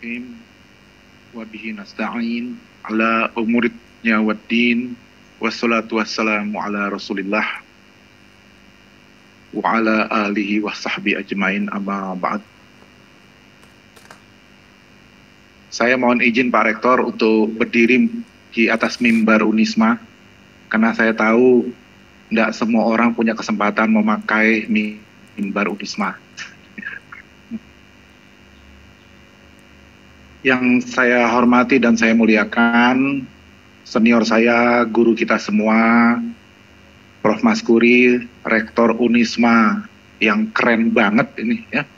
Bismillahirrahmanirrahim. Wa bihi nasta'in ala umuridnya waddin. Wassalatu wassalamu ala Rasulillah wa ala alihi wa sahbihi ajmain, amma ba'd. Saya mohon izin Pak Rektor untuk berdiri di atas mimbar Unisma, karena saya tahu tidak semua orang punya kesempatan memakai mimbar Unisma. Yang saya hormati dan saya muliakan senior saya, guru kita semua, Prof. Maskuri, Rektor Unisma yang keren banget ini ya.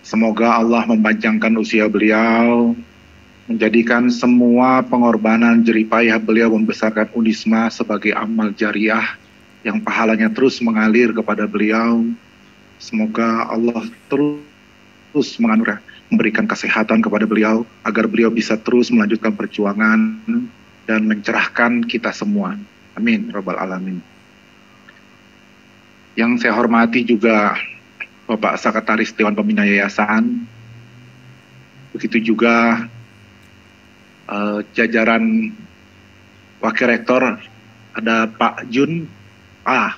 Semoga Allah memanjangkan usia beliau, menjadikan semua pengorbanan jeripayah beliau membesarkan Unisma sebagai amal jariah yang pahalanya terus mengalir kepada beliau. Semoga Allah terus memberikan kesehatan kepada beliau, agar beliau bisa terus melanjutkan perjuangan dan mencerahkan kita semua. Amin, Rabbal Alamin. Yang saya hormati juga Bapak Sekretaris Dewan Pembina Yayasan, begitu juga jajaran Wakil Rektor, ada Pak Jun,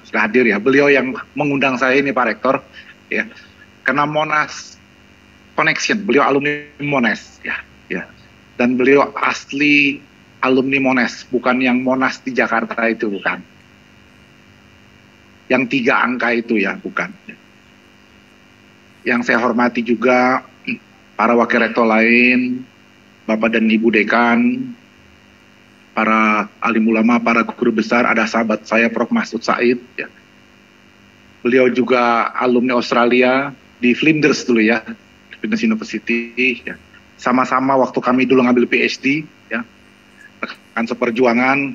sudah hadir ya, beliau yang mengundang saya ini Pak Rektor, ya, karena Monas Connection, beliau alumni Monas, ya, dan beliau asli alumni Monas, bukan yang Monas di Jakarta itu, bukan. Yang 3 angka itu ya, bukan. Yang saya hormati juga para wakil rektor lain, Bapak dan Ibu Dekan, para alim ulama, para guru besar, ada sahabat saya Prof. Masud Said, ya. Beliau juga alumni Australia di Flinders dulu ya, Flinders University, ya. Sama-sama waktu kami dulu ngambil PhD, ya, rekan seperjuangan,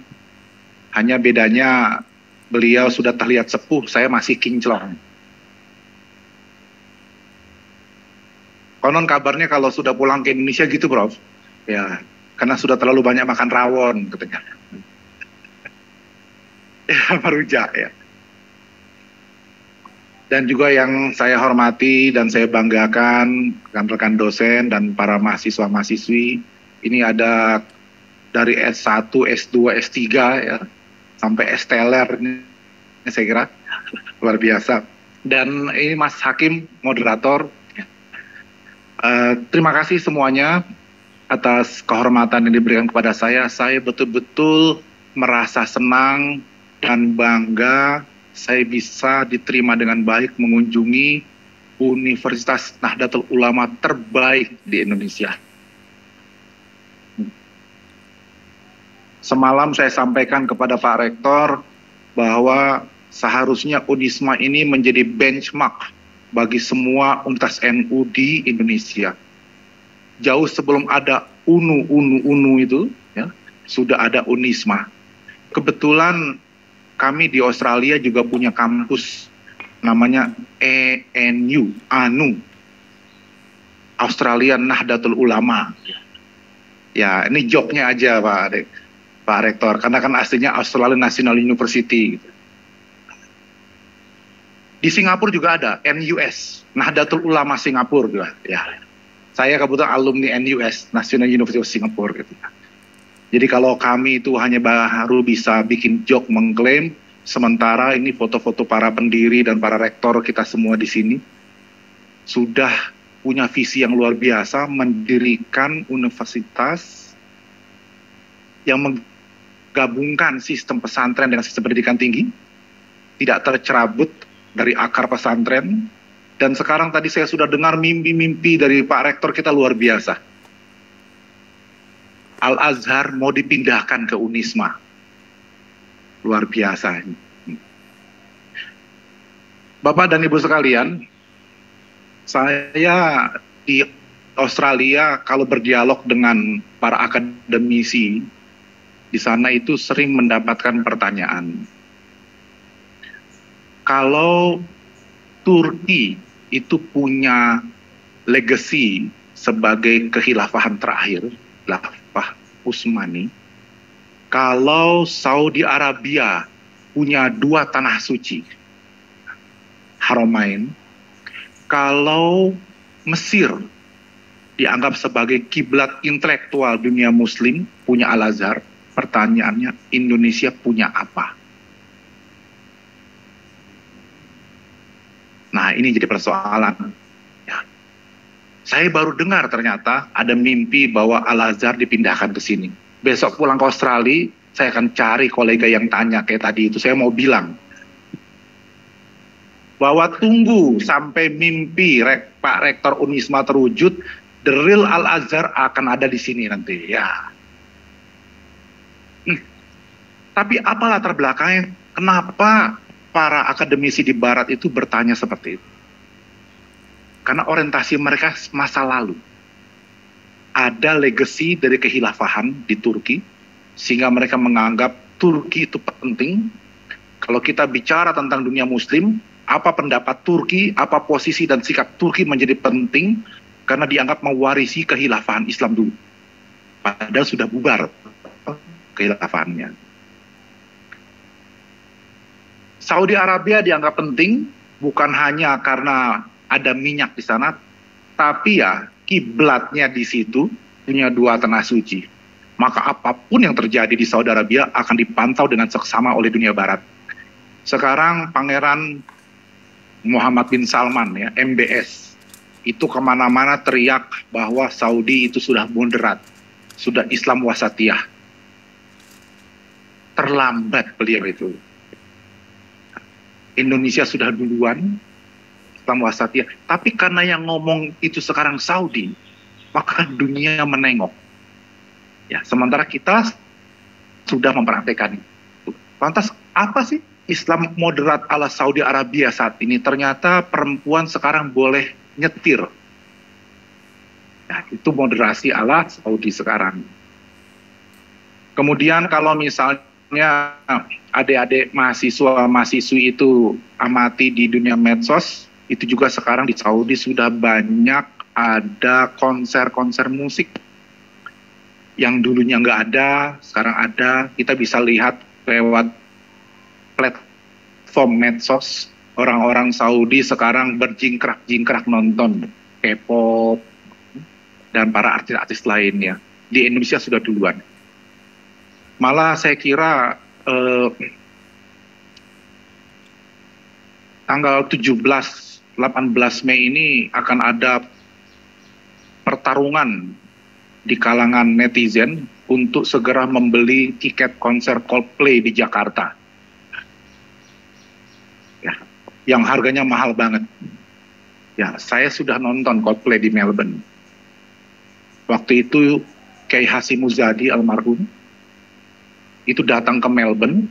hanya bedanya beliau sudah terlihat sepuh, saya masih kinclong. Konon kabarnya kalau sudah pulang ke Indonesia gitu, Prof, ya, karena sudah terlalu banyak makan rawon, katanya. Ya, Maruja, ya. Dan juga yang saya hormati dan saya banggakan, rekan-rekan dosen dan para mahasiswa-mahasiswi, ini ada dari S1, S2, S3, ya, sampai S-Teler, ini saya kira luar biasa. Dan ini Mas Hakim, moderator. Terima kasih semuanya atas kehormatan yang diberikan kepada saya. Saya betul-betul merasa senang dan bangga saya bisa diterima dengan baik mengunjungi Universitas Nahdlatul Ulama terbaik di Indonesia. Semalam saya sampaikan kepada Pak Rektor bahwa seharusnya Unisma ini menjadi benchmark bagi semua Universitas NU di Indonesia. Jauh sebelum ada UNU itu, ya, sudah ada Unisma. Kebetulan kami di Australia juga punya kampus namanya ANU, Australian Nahdlatul Ulama. Ya, ini joknya aja Pak Rektor, karena kan aslinya Australian National University. Di Singapura juga ada NUS, Nahdlatul Ulama Singapura juga. Ya, saya kebetulan alumni NUS, National University of Singapore. Gitu. Jadi kalau kami itu hanya baru bisa bikin joke mengklaim, sementara ini foto-foto para pendiri dan para rektor kita semua di sini sudah punya visi yang luar biasa mendirikan universitas yang menggabungkan sistem pesantren dengan sistem pendidikan tinggi, tidak tercerabut dari akar pesantren, dan sekarang tadi saya sudah dengar mimpi-mimpi dari Pak Rektor kita luar biasa. Al-Azhar mau dipindahkan ke Unisma. Luar biasa. Bapak dan Ibu sekalian, saya di Australia kalau berdialog dengan para akademisi, di sana itu sering mendapatkan pertanyaan. Kalau Turki itu punya legacy sebagai kekhilafahan terakhir, Khilafah Utsmani, kalau Saudi Arabia punya 2 tanah suci, Haramain, kalau Mesir dianggap sebagai kiblat intelektual dunia muslim, punya Al-Azhar. Pertanyaannya, Indonesia punya apa? Nah, ini jadi persoalan. Ya. Saya baru dengar ternyata ada mimpi bahwa Al-Azhar dipindahkan ke sini. Besok pulang ke Australia, saya akan cari kolega yang tanya kayak tadi itu. Saya mau bilang bahwa tunggu sampai mimpi Pak Rektor Unisma terwujud, the real Al-Azhar akan ada di sini nanti. Ya. Tapi apa latar belakangnya? Kenapa para akademisi di Barat itu bertanya seperti itu? Karena orientasi mereka masa lalu. Ada legacy dari kehilafahan di Turki, sehingga mereka menganggap Turki itu penting. Kalau kita bicara tentang dunia muslim, apa pendapat Turki, apa posisi dan sikap Turki menjadi penting, karena dianggap mewarisi kehilafahan Islam dulu. Padahal sudah bubar kehilafahannya. Saudi Arabia dianggap penting bukan hanya karena ada minyak di sana, tapi ya kiblatnya di situ punya dua tanah suci. Maka apapun yang terjadi di Saudi Arabia akan dipantau dengan seksama oleh dunia Barat. Sekarang Pangeran Muhammad bin Salman, ya, MBS, itu kemana-mana teriak bahwa Saudi itu sudah moderat, sudah Islam wasatiyah. Terlambat beliau itu. Indonesia sudah duluan Islam wasatiyah, tapi karena yang ngomong itu sekarang Saudi, maka dunia menengok. Ya, sementara kita sudah mempraktekkan itu. Lantas apa sih Islam moderat ala Saudi Arabia saat ini? Ternyata perempuan sekarang boleh nyetir. Nah, itu moderasi ala Saudi sekarang. Kemudian kalau misalnya adik-adik mahasiswa-mahasiswi itu amati di dunia medsos, itu juga sekarang di Saudi sudah banyak ada konser-konser musik yang dulunya nggak ada, sekarang ada. Kita bisa lihat lewat platform medsos, orang-orang Saudi sekarang berjingkrak-jingkrak nonton K-pop dan para artis-artis lainnya. Di Indonesia sudah duluan. Malah saya kira tanggal 17-18 Mei ini akan ada pertarungan di kalangan netizen untuk segera membeli tiket konser Coldplay di Jakarta. Ya, yang harganya mahal banget. Ya, saya sudah nonton Coldplay di Melbourne. Waktu itu Kiai Hasyim Muzadi almarhum itu datang ke Melbourne,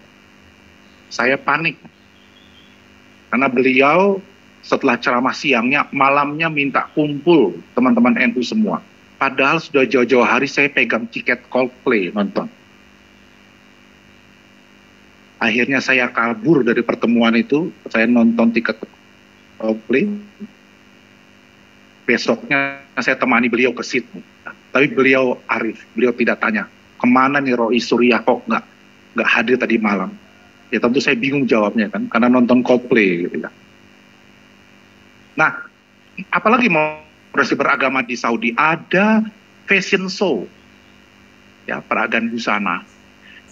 saya panik. Karena beliau setelah ceramah siangnya, malamnya minta kumpul teman-teman NU semua. Padahal sudah jauh-jauh hari saya pegang tiket Coldplay nonton. Akhirnya saya kabur dari pertemuan itu, saya nonton tiket Coldplay. Besoknya saya temani beliau ke Sydney. Tapi beliau arif, beliau tidak tanya, kemana nih Roy Surya kok nggak hadir tadi malam? Ya tentu saya bingung jawabnya kan, karena nonton Coldplay gitu ya. Nah, apalagi mau beragama di Saudi, ada fashion show, ya, peragaan busana.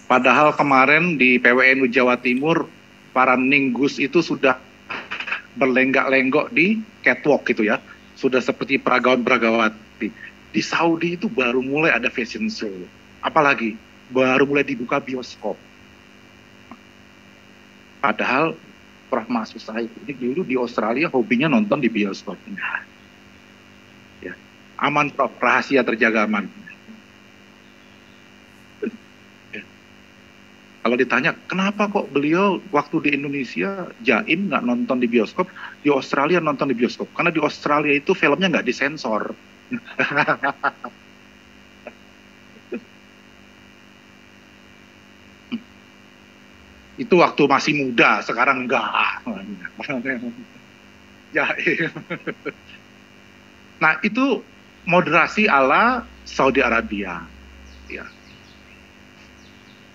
Padahal kemarin di PWNU Jawa Timur, para ninggus itu sudah berlenggak-lenggok di catwalk gitu ya, sudah seperti peragawan-peragawati. Di Saudi itu baru mulai ada fashion show. Apalagi baru mulai dibuka bioskop. Padahal Prof. Masud Said ini dulu di Australia hobinya nonton di bioskop. Ya. Aman Prof, rahasia terjaga aman. Ya. Kalau ditanya, kenapa kok beliau waktu di Indonesia jaim nggak nonton di bioskop, di Australia nonton di bioskop? Karena di Australia itu filmnya nggak disensor. Itu waktu masih muda, sekarang enggak. Ya. Nah, itu moderasi ala Saudi Arabia. Ya.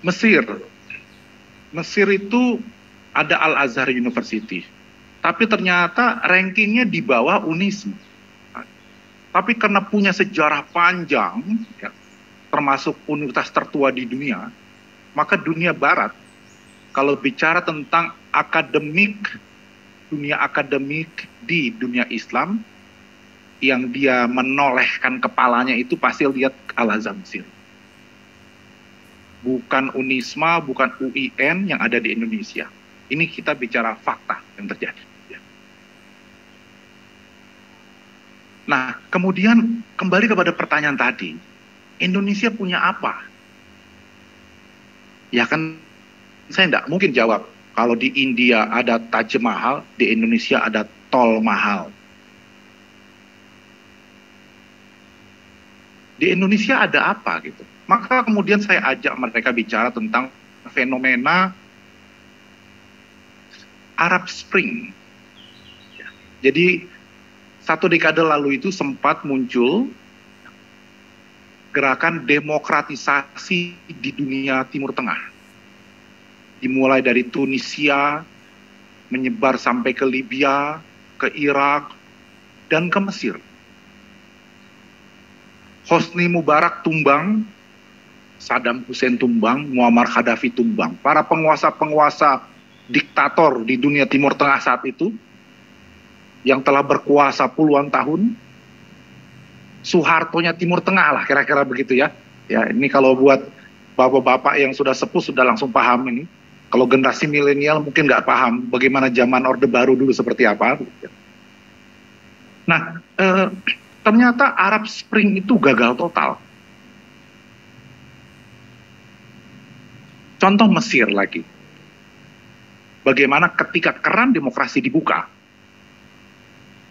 Mesir itu ada Al-Azhar University, tapi ternyata rankingnya di bawah Unisma. Tapi karena punya sejarah panjang, ya, termasuk universitas tertua di dunia, maka dunia barat, kalau bicara tentang dunia akademik di dunia Islam, yang dia menolehkan kepalanya itu pasti lihat Al-Azhar Mesir. Bukan Unisma, bukan UIN yang ada di Indonesia. Ini kita bicara fakta yang terjadi. Nah, kemudian kembali kepada pertanyaan tadi, Indonesia punya apa? Ya kan, saya tidak mungkin jawab. Kalau di India ada Taj Mahal, di Indonesia ada tol mahal. Di Indonesia ada apa gitu? Maka kemudian saya ajak mereka bicara tentang fenomena Arab Spring. Jadi satu dekade lalu itu sempat muncul gerakan demokratisasi di dunia Timur Tengah. Dimulai dari Tunisia, menyebar sampai ke Libya, ke Irak, dan ke Mesir. Hosni Mubarak tumbang, Saddam Hussein tumbang, Muammar Gaddafi tumbang. Para penguasa-penguasa diktator di dunia Timur Tengah saat itu, yang telah berkuasa puluhan tahun, Soeharto-nya Timur Tengah lah, kira-kira begitu ya. Ya, ini kalau buat bapak-bapak yang sudah sepuh sudah langsung paham ini. Kalau generasi milenial mungkin nggak paham bagaimana zaman Orde Baru dulu seperti apa. Nah, ternyata Arab Spring itu gagal total. Contoh Mesir lagi. Bagaimana ketika keran demokrasi dibuka,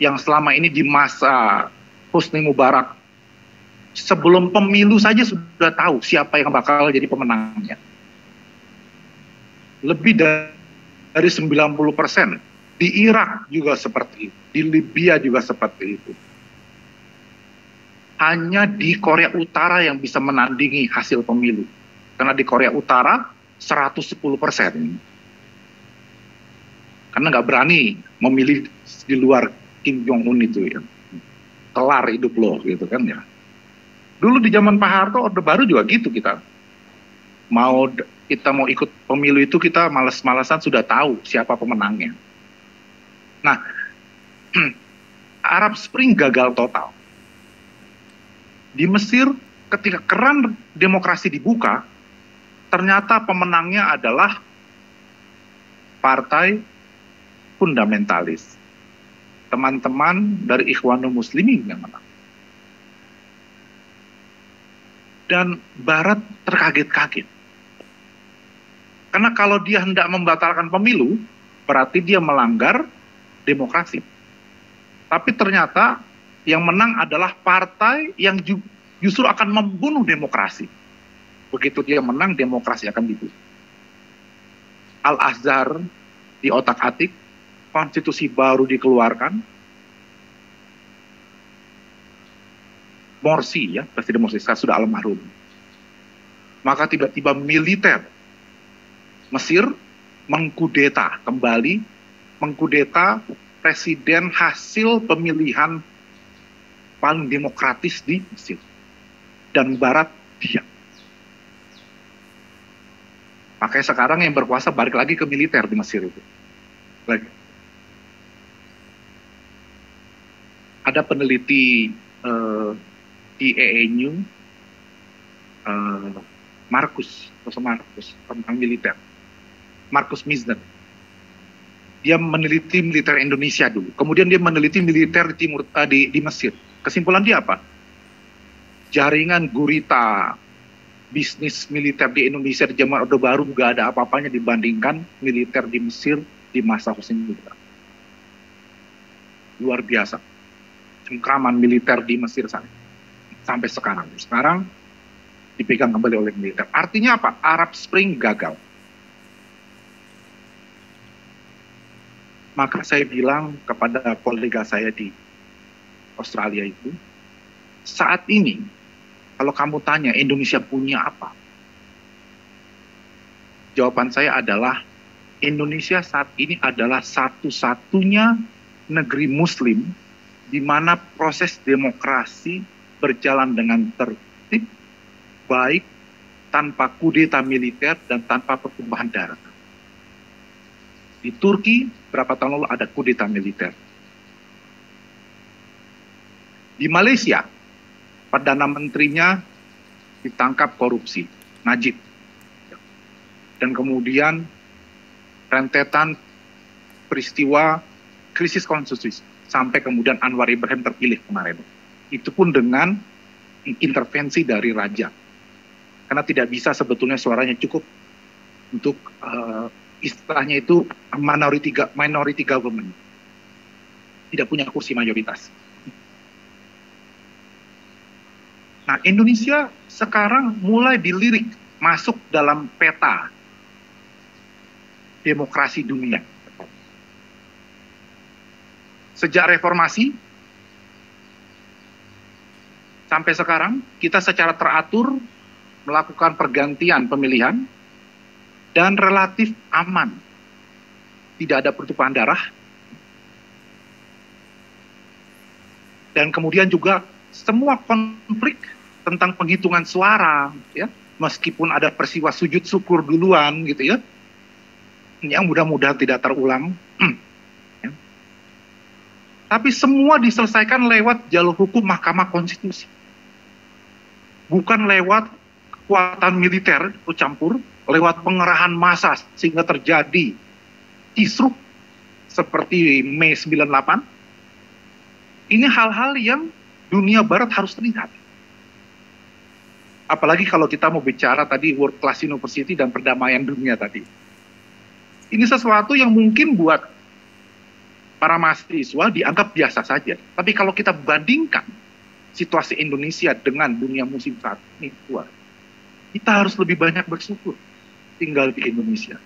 yang selama ini di masa Hosni Mubarak, sebelum pemilu saja sudah tahu siapa yang bakal jadi pemenangnya. Lebih dari 90%. Di Irak juga seperti itu. Di Libya juga seperti itu. Hanya di Korea Utara yang bisa menandingi hasil pemilu. Karena di Korea Utara 110%. Karena nggak berani memilih di luar Kim Jong-un itu ya. Kelar hidup lo gitu kan ya. Dulu di zaman Pak Harto, Orde Baru juga gitu kita. Kita mau ikut pemilu itu kita malas-malasan sudah tahu siapa pemenangnya. Nah, Arab Spring gagal total. Di Mesir ketika keran demokrasi dibuka, ternyata pemenangnya adalah partai fundamentalis. Teman-teman dari Ikhwanul Muslimin yang menang. Dan Barat terkaget-kaget. Karena kalau dia hendak membatalkan pemilu, berarti dia melanggar demokrasi. Tapi ternyata yang menang adalah partai yang justru akan membunuh demokrasi. Begitu dia menang, demokrasi akan dibunuh. Al-Azhar di otak-atik, konstitusi baru dikeluarkan, Morsi ya, Presiden Morsi sudah almarhum. Maka tiba-tiba militer Mesir mengkudeta kembali, mengkudeta presiden hasil pemilihan paling demokratis di Mesir. Dan Barat diam. Makanya sekarang yang berkuasa balik lagi ke militer di Mesir itu. Lagi. Ada peneliti di ENU, Markus tentang militer. Markus Misner. Dia meneliti militer Indonesia dulu. Kemudian dia meneliti militer di Mesir. Kesimpulan dia apa? Jaringan gurita bisnis militer di Indonesia di zaman Orde Baru gak ada apa-apanya dibandingkan militer di Mesir di masa Hosni Mubarak. Luar biasa. Cengkraman militer di Mesir sampai sekarang. Sekarang dipegang kembali oleh militer. Artinya apa? Arab Spring gagal. Maka saya bilang kepada kolega saya di Australia itu, saat ini, kalau kamu tanya Indonesia punya apa? Jawaban saya adalah, Indonesia saat ini adalah satu-satunya negeri Muslim di mana proses demokrasi berjalan dengan tertib, baik, tanpa kudeta militer dan tanpa pertumpahan darah. Di Turki, berapa tahun lalu ada kudeta militer. Di Malaysia, Perdana Menterinya ditangkap korupsi, Najib. Dan kemudian rentetan peristiwa krisis konstitusi, sampai kemudian Anwar Ibrahim terpilih kemarin. Itu pun dengan intervensi dari raja. Karena tidak bisa sebetulnya suaranya cukup untuk istilahnya itu minority government. Tidak punya kursi mayoritas. Nah, Indonesia sekarang mulai dilirik masuk dalam peta demokrasi dunia. Sejak reformasi sampai sekarang, kita secara teratur melakukan pergantian pemilihan dan relatif aman. Tidak ada pertumpahan darah. Dan kemudian juga semua konflik tentang penghitungan suara, ya, meskipun ada peristiwa sujud syukur duluan, gitu ya, yang mudah-mudahan tidak terulang. Ya. Tapi semua diselesaikan lewat jalur hukum Mahkamah Konstitusi. Bukan lewat kekuatan militer itu campur, lewat pengerahan massa sehingga terjadi kisruh seperti Mei 98. Ini hal-hal yang dunia barat harus lihat. Apalagi kalau kita mau bicara tadi world class university dan perdamaian dunia tadi. Ini sesuatu yang mungkin buat para mahasiswa dianggap biasa saja. Tapi kalau kita bandingkan situasi Indonesia dengan dunia musik saat ini, kita harus lebih banyak bersyukur tinggal di Indonesia.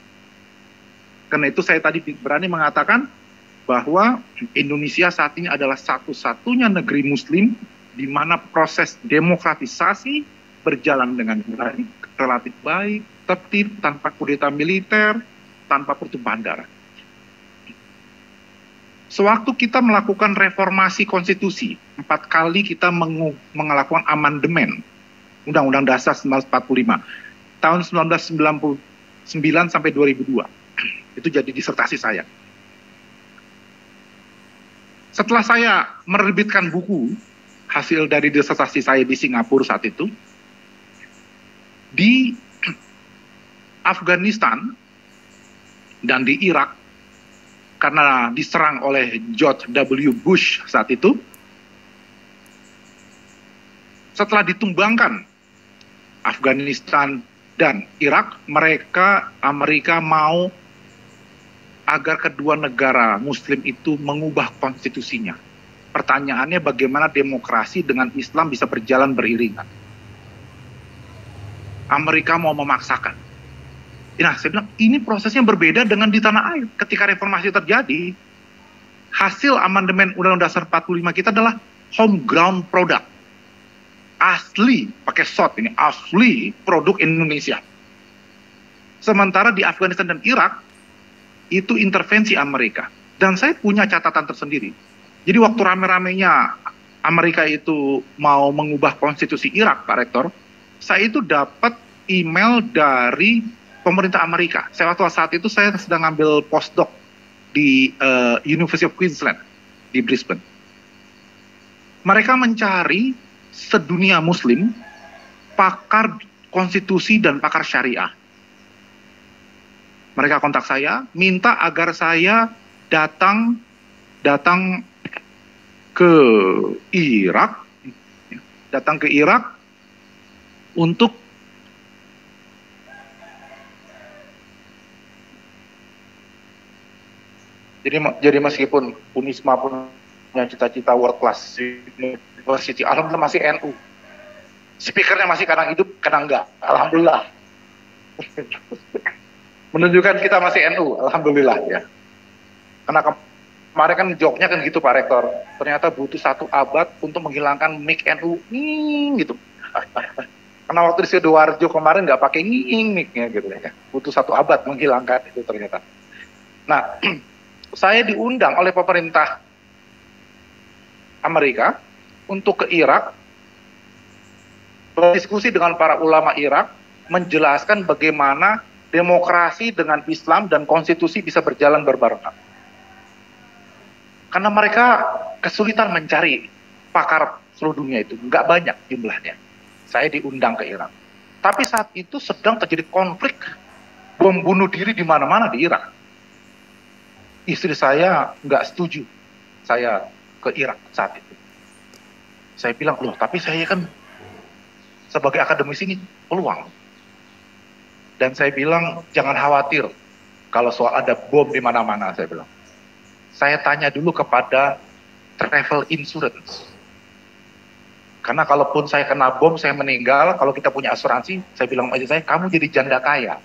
Karena itu saya tadi berani mengatakan bahwa Indonesia saat ini adalah satu-satunya negeri muslim di mana proses demokratisasi berjalan dengan baik, relatif baik, tertib, tanpa kudeta militer, tanpa pertumpahan darah. Sewaktu kita melakukan reformasi konstitusi, 4 kali kita melakukan amandemen Undang-Undang Dasar 1945, tahun 1999 sampai 2002. Itu jadi disertasi saya. Setelah saya menerbitkan buku, hasil dari disertasi saya di Singapura saat itu, di Afghanistan dan di Irak, karena diserang oleh George W. Bush saat itu, setelah ditumbangkan Afghanistan dan Irak, Amerika mau agar kedua negara muslim itu mengubah konstitusinya. Pertanyaannya bagaimana demokrasi dengan Islam bisa berjalan beriringan. Amerika mau memaksakan. Nah, saya bilang ini prosesnya berbeda dengan di tanah air. Ketika reformasi terjadi, hasil amandemen Undang-Undang Dasar 45 kita adalah home ground product. Asli, pakai shot ini, asli produk Indonesia. Sementara di Afghanistan dan Irak, itu intervensi Amerika. Dan saya punya catatan tersendiri. Jadi waktu rame-ramenya Amerika itu mau mengubah konstitusi Irak, Pak Rektor, saya itu dapat email dari pemerintah Amerika. Saat itu saya sedang ngambil postdoc di University of Queensland di Brisbane. Mereka mencari sedunia muslim pakar konstitusi dan pakar syariah. Mereka kontak saya, minta agar saya datang ke Irak, untuk jadi meskipun Unisma punya cita-cita world class university, alhamdulillah masih NU. Speakernya masih kadang hidup, kadang enggak. Alhamdulillah. Menunjukkan kita masih NU, alhamdulillah ya. Karena kemarin kan joknya kan gitu Pak Rektor. Ternyata butuh 1 abad untuk menghilangkan mic NU, gitu. Karena waktu di Sidoarjo kemarin nggak pakai mic-nya gitu ya. Butuh 1 abad menghilangkan itu ternyata. Nah, saya diundang oleh pemerintah Amerika untuk ke Irak, berdiskusi dengan para ulama Irak, menjelaskan bagaimana demokrasi dengan Islam dan konstitusi bisa berjalan berbarengan. Karena mereka kesulitan mencari pakar seluruh dunia itu, nggak banyak jumlahnya. Saya diundang ke Irak. Tapi saat itu sedang terjadi konflik bom bunuh diri di mana-mana di Irak. Istri saya nggak setuju saya ke Irak saat itu. Saya bilang, loh tapi saya kan sebagai akademisi ini peluang. Dan saya bilang, jangan khawatir kalau soal ada bom di mana-mana, saya bilang. Saya tanya dulu kepada travel insurance. Karena kalaupun saya kena bom, saya meninggal, kalau kita punya asuransi, saya bilang aja saya, kamu jadi janda kaya.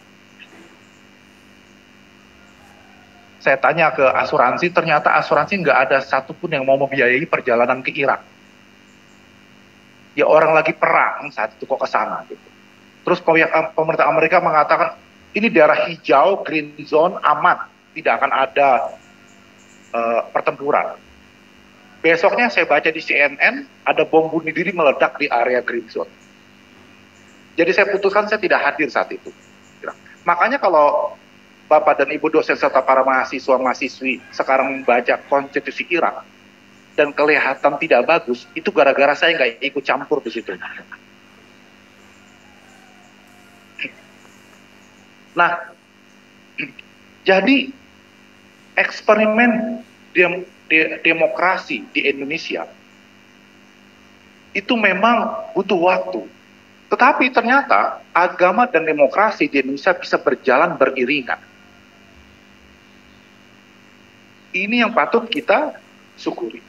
Saya tanya ke asuransi, ternyata asuransi nggak ada satupun yang mau membiayai perjalanan ke Irak. Ya orang lagi perang saat itu kok ke sana gitu. Terus pemerintah Amerika mengatakan ini daerah hijau, green zone, aman, tidak akan ada pertempuran. Besoknya saya baca di CNN ada bom bunuh diri meledak di area green zone. Jadi saya putuskan saya tidak hadir saat itu. Makanya kalau Bapak dan Ibu dosen serta para mahasiswa-mahasiswi sekarang membaca konstitusi Irak dan kelihatan tidak bagus, itu gara-gara saya nggak ikut campur di situ. Nah, jadi eksperimen demokrasi di Indonesia itu memang butuh waktu. Tetapi ternyata agama dan demokrasi di Indonesia bisa berjalan beriringan. Ini yang patut kita syukuri.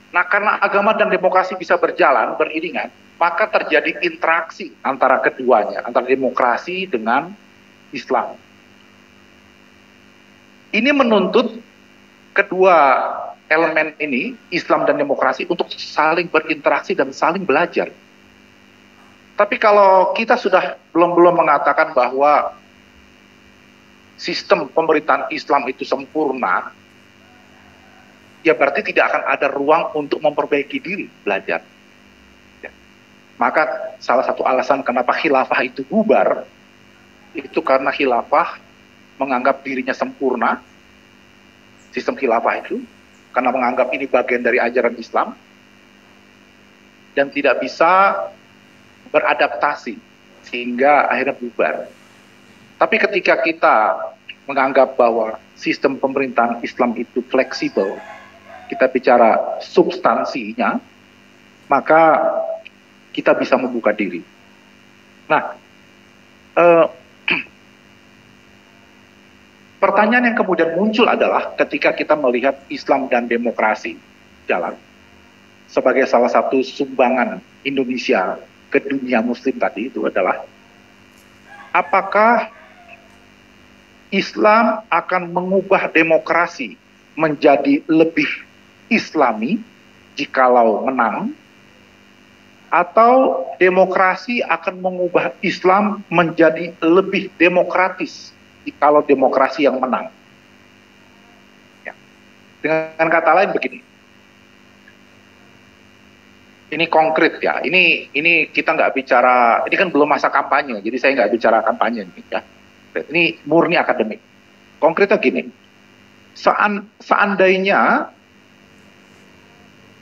Nah, karena agama dan demokrasi bisa berjalan beriringan, maka terjadi interaksi antara keduanya, antara demokrasi dengan Islam. Ini menuntut kedua elemen ini, Islam dan demokrasi, untuk saling berinteraksi dan saling belajar. Tapi kalau kita sudah belum mengatakan bahwa sistem pemerintahan Islam itu sempurna, ya berarti tidak akan ada ruang untuk memperbaiki diri, belajar. Ya. Maka salah satu alasan kenapa khilafah itu bubar, itu karena khilafah menganggap dirinya sempurna, sistem khilafah itu, karena menganggap ini bagian dari ajaran Islam, dan tidak bisa beradaptasi, sehingga akhirnya bubar. Tapi ketika kita menganggap bahwa sistem pemerintahan Islam itu fleksibel, kita bicara substansinya, maka kita bisa membuka diri. Nah, pertanyaan yang kemudian muncul adalah ketika kita melihat Islam dan demokrasi jalan sebagai salah satu sumbangan Indonesia ke dunia muslim tadi, itu adalah apakah Islam akan mengubah demokrasi menjadi lebih Islami jikalau menang, atau demokrasi akan mengubah Islam menjadi lebih demokratis jikalau demokrasi yang menang. Ya. Dengan kata lain begini, ini konkret ya, ini kita nggak bicara, ini kan belum masa kampanye, jadi saya nggak bicara kampanye ini ya. Ini murni akademik. Konkretnya gini, seandainya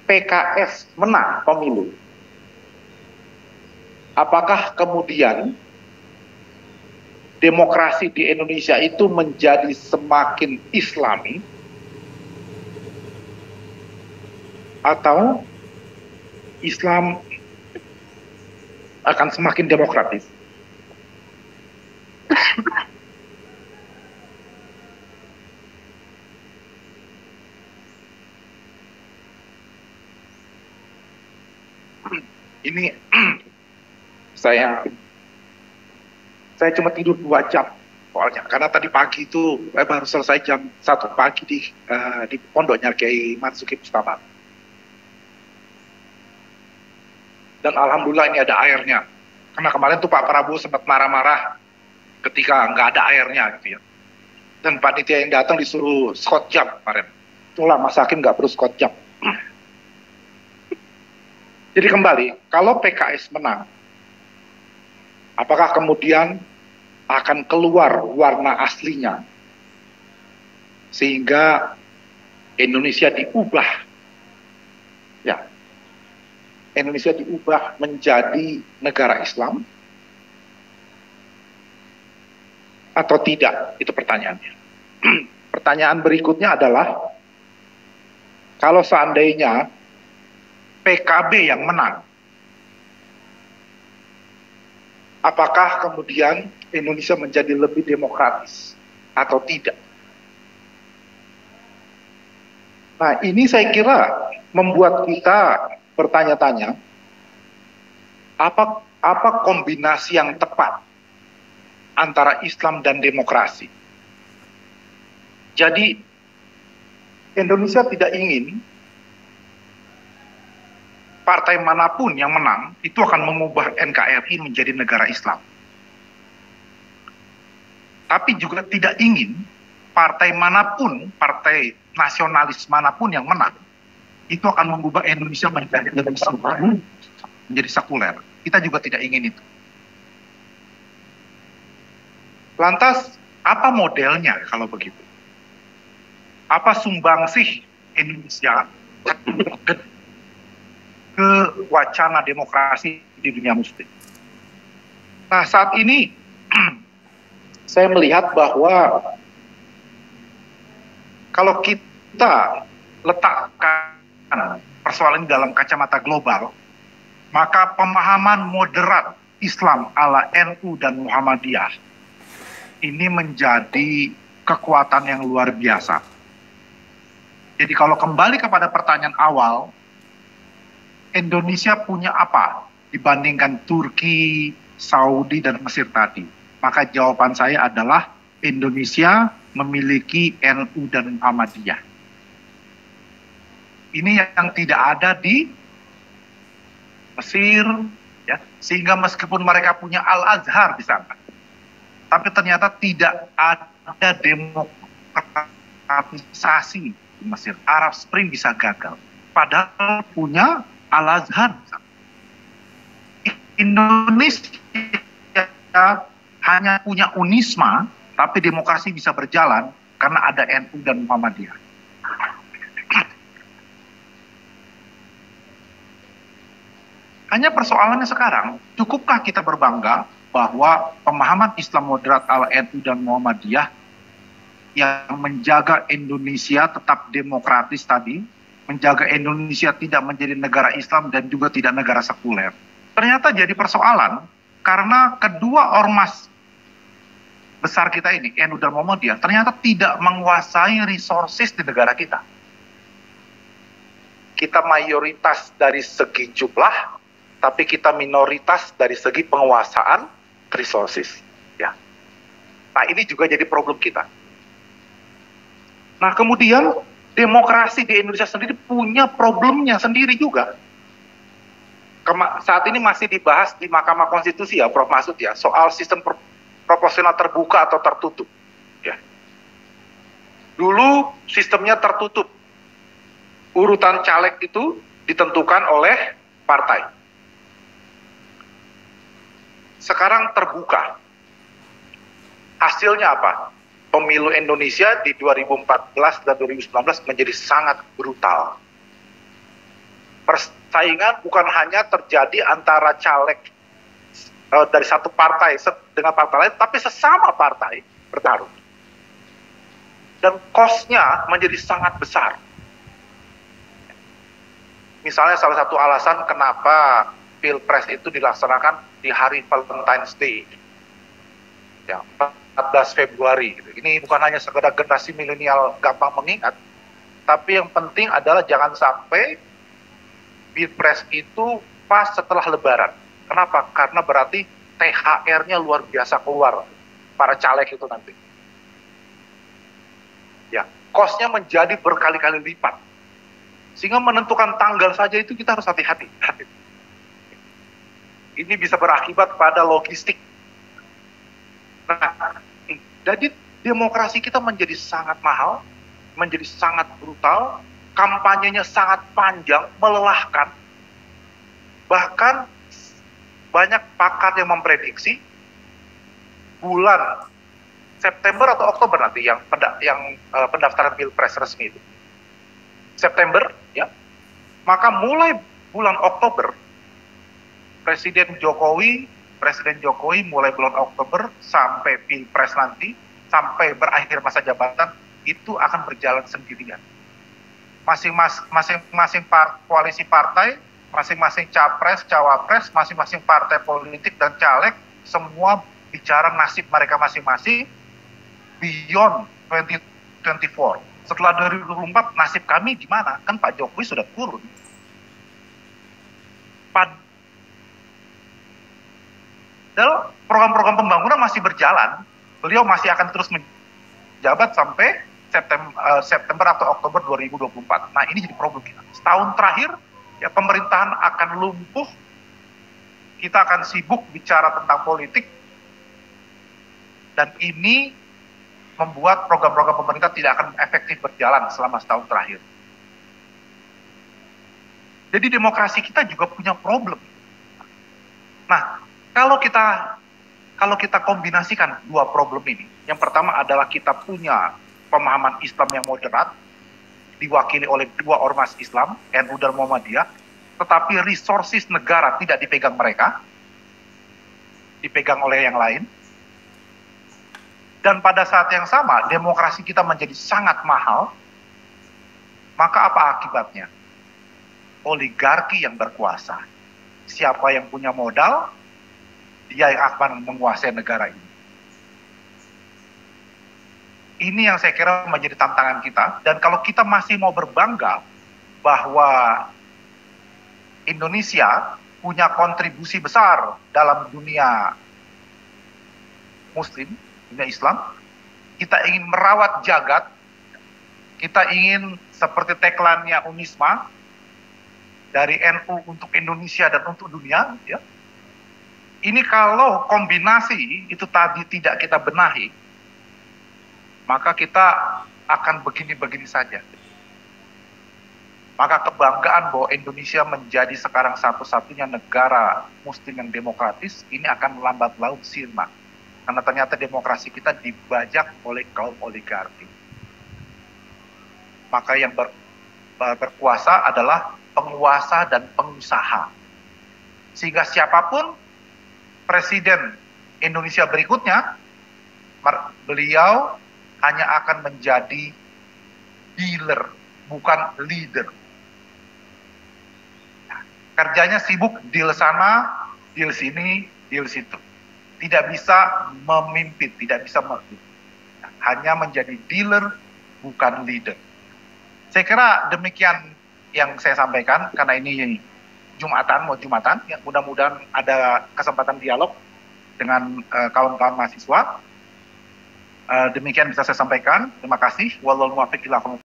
PKS menang pemilu, apakah kemudian demokrasi di Indonesia itu menjadi semakin Islami atau Islam akan semakin demokratis? Ini saya cuma tidur 2 jam soalnya, karena tadi pagi itu baru selesai jam 1 pagi di pondoknya Kiai Marzuki Mustafa. Dan alhamdulillah ini ada airnya. Karena kemarin tuh Pak Prabowo sempat marah-marah ketika nggak ada airnya gitu ya. Dan panitia yang datang disuruh Scott jam kemarin. Itulah Mas Hakim nggak perlu Scott jam. Jadi kembali, kalau PKS menang, apakah kemudian akan keluar warna aslinya sehingga Indonesia diubah, ya, Indonesia diubah menjadi negara Islam atau tidak? Itu pertanyaannya. Pertanyaan berikutnya adalah, kalau seandainya PKB yang menang, apakah kemudian Indonesia menjadi lebih demokratis atau tidak? Nah, ini saya kira membuat kita bertanya-tanya, apa kombinasi yang tepat antara Islam dan demokrasi? Jadi, Indonesia tidak ingin partai manapun yang menang itu akan mengubah NKRI menjadi negara Islam. Tapi juga tidak ingin partai manapun, partai nasionalis manapun yang menang itu akan mengubah Indonesia menjadi negara Islam, menjadi sekuler. Kita juga tidak ingin itu. Lantas, apa modelnya kalau begitu? Apa sumbangsih Indonesia ke wacana demokrasi di dunia muslim? Nah, saat ini saya melihat bahwa kalau kita letakkan persoalan ini dalam kacamata global, maka pemahaman moderat Islam ala NU dan Muhammadiyah ini menjadi kekuatan yang luar biasa. Jadi kalau kembali kepada pertanyaan awal, Indonesia punya apa dibandingkan Turki, Saudi, dan Mesir tadi? Maka jawaban saya adalah Indonesia memiliki NU dan Muhammadiyah. Ini yang tidak ada di Mesir, ya, sehingga meskipun mereka punya Al-Azhar di sana, tapi ternyata tidak ada demokratisasi di Mesir. Arab Spring bisa gagal, padahal punya Al-Azhar. Indonesia hanya punya Unisma, tapi demokrasi bisa berjalan karena ada NU dan Muhammadiyah. Hanya persoalannya sekarang, cukupkah kita berbangga bahwa pemahaman Islam moderat ala NU dan Muhammadiyah yang menjaga Indonesia tetap demokratis tadi, menjaga Indonesia tidak menjadi negara Islam dan juga tidak negara sekuler, ternyata jadi persoalan karena kedua ormas besar kita ini, NU dan Muhammadiyah, ternyata tidak menguasai resources di negara kita. Kita mayoritas dari segi jumlah, tapi kita minoritas dari segi penguasaan resources. Ya. Nah, ini juga jadi problem kita. Nah, kemudian demokrasi di Indonesia sendiri punya problemnya sendiri juga. Saat ini masih dibahas di Mahkamah Konstitusi ya, Prof. Masud ya, soal sistem proporsional terbuka atau tertutup. Ya. Dulu sistemnya tertutup. Urutan caleg itu ditentukan oleh partai. Sekarang terbuka. Hasilnya apa? Pemilu Indonesia di 2014 dan 2019 menjadi sangat brutal. Persaingan bukan hanya terjadi antara caleg dari satu partai dengan partai lain, tapi sesama partai bertarung. Dan cost-nya menjadi sangat besar. Misalnya salah satu alasan kenapa Pilpres itu dilaksanakan di hari Valentine's Day, ya, 14 Februari. Ini bukan hanya sekedar generasi milenial gampang mengingat, tapi yang penting adalah jangan sampai Pilpres itu pas setelah Lebaran. Kenapa? Karena berarti THR-nya luar biasa keluar para caleg itu nanti. Ya, cost-nya menjadi berkali-kali lipat. Sehingga menentukan tanggal saja itu kita harus hati-hati. Ini bisa berakibat pada logistik. Nah, jadi demokrasi kita menjadi sangat mahal, menjadi sangat brutal, kampanyenya sangat panjang, melelahkan. Bahkan banyak pakar yang memprediksi bulan September atau Oktober nanti yang pendaftaran Pilpres resmi itu. September, ya. Maka mulai bulan Oktober, Presiden Jokowi mulai bulan Oktober sampai Pilpres nanti, sampai berakhir masa jabatan, itu akan berjalan sendirian. Masing-masing koalisi partai, masing-masing capres, cawapres, masing-masing partai politik dan caleg, semua bicara nasib mereka masing-masing beyond 2024. Setelah 2024, nasib kami gimana? Kan Pak Jokowi sudah turun. Padahal program-program pembangunan masih berjalan. Beliau masih akan terus menjabat sampai September atau Oktober 2024. Nah, ini jadi problem kita. Setahun terakhir, ya pemerintahan akan lumpuh. Kita akan sibuk bicara tentang politik. Dan ini membuat program-program pemerintah tidak akan efektif berjalan selama setahun terakhir. Jadi demokrasi kita juga punya problem. Nah, kalau kita kombinasikan dua problem ini, yang pertama adalah kita punya pemahaman Islam yang moderat, diwakili oleh dua ormas Islam, NU dan Muhammadiyah, tetapi resources negara tidak dipegang mereka, dipegang oleh yang lain. Dan pada saat yang sama, demokrasi kita menjadi sangat mahal, maka apa akibatnya? Oligarki yang berkuasa. Siapa yang punya modal, dia yang akan menguasai negara ini. Ini yang saya kira menjadi tantangan kita. Dan kalau kita masih mau berbangga bahwa Indonesia punya kontribusi besar dalam dunia Muslim, dunia Islam, kita ingin merawat jagat, kita ingin seperti tagline-nya Unisma, dari NU untuk Indonesia dan untuk dunia, ya. Ini kalau kombinasi itu tadi tidak kita benahi, maka kita akan begini-begini saja. Maka kebanggaan bahwa Indonesia menjadi sekarang satu-satunya negara Muslim yang demokratis, ini akan lambat laun sirna. Karena ternyata demokrasi kita dibajak oleh kaum oligarki. Maka yang berkuasa adalah penguasa dan pengusaha. Sehingga siapapun presiden Indonesia berikutnya, beliau hanya akan menjadi dealer, bukan leader. Kerjanya sibuk deal sana, deal sini, deal situ. Tidak bisa memimpin, tidak bisa memimpin. Hanya menjadi dealer, bukan leader. Saya kira demikian yang saya sampaikan, karena ini mau Jumatan, ya, mudah-mudahan ada kesempatan dialog dengan kawan-kawan mahasiswa. Demikian bisa saya sampaikan. Terima kasih. Wallahul muwaffiq ila aqwamit